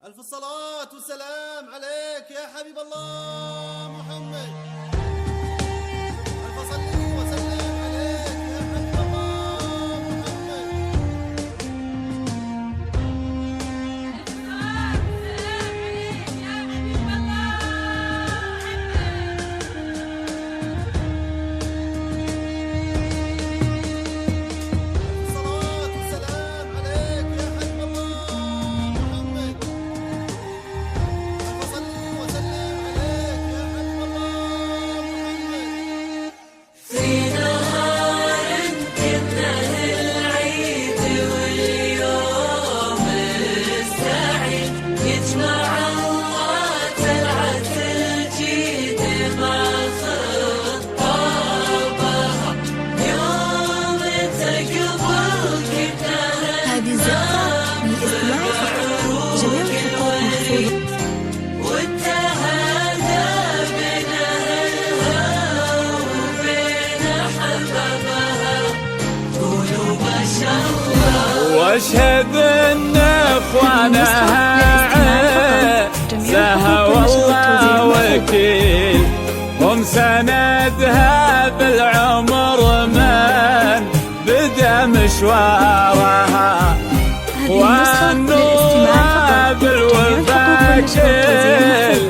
ألف الصلاة والسلام عليك يا حبيب الله محمد. ألف صلي وسلم عليك يا حبيب الله محمد. الصلاة والسلام عليك يا حبيب الله محمد. ألف صلي وسلم عليك يا حبيب الله محمد. في نهار كنا العيد واليوم السعيد يجمع الله طلعت الجيد مع خطابها يوم تقبل كنا هذه الزفة للاستماع فقط، جميع الحقوق محفوظة. والتهادى بين أهلها وبين أحبابها قولوا ما شاء الله. واشهد ان اخوانها عزها والله وكيل، هم سندها بالعمر من بدا مشوارها، والنواب الوفا كل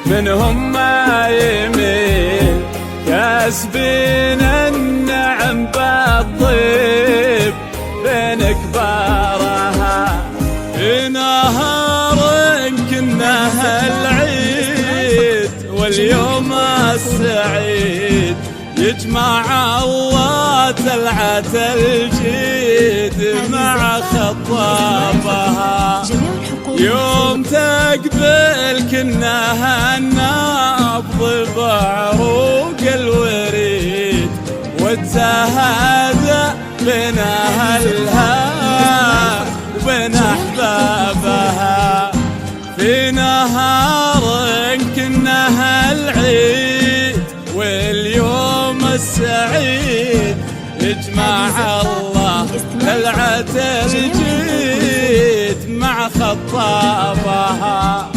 منهم ما يميل، كاسبين النعم بالطيب بين كبارها. في نهار كناها العيد واليوم السعيد يجمع الله طلعت الجيد مع خطابها، جميع الحقوق يوم تقبل كناها النبض بعروق الوريد، والتهادى بين أهلها وبين أحبابها. في نهار كناها العيد واليوم السعيد يجمع الله طلعت الجيد مع خطابها،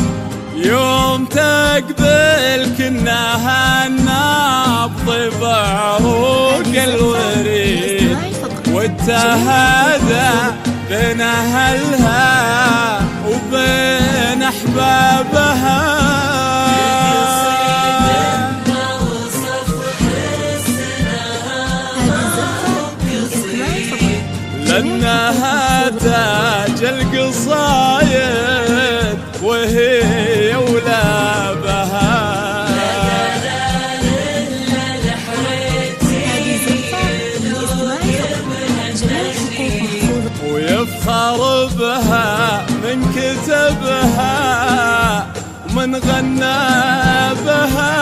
يوم تقبل كناها النبض بعروق الوريد، والتهادى بين أهلها وبين أحبابها. لأنها تاج القصايد وهي ولابها، ويفخر بها من كتبها ومن غنى بها.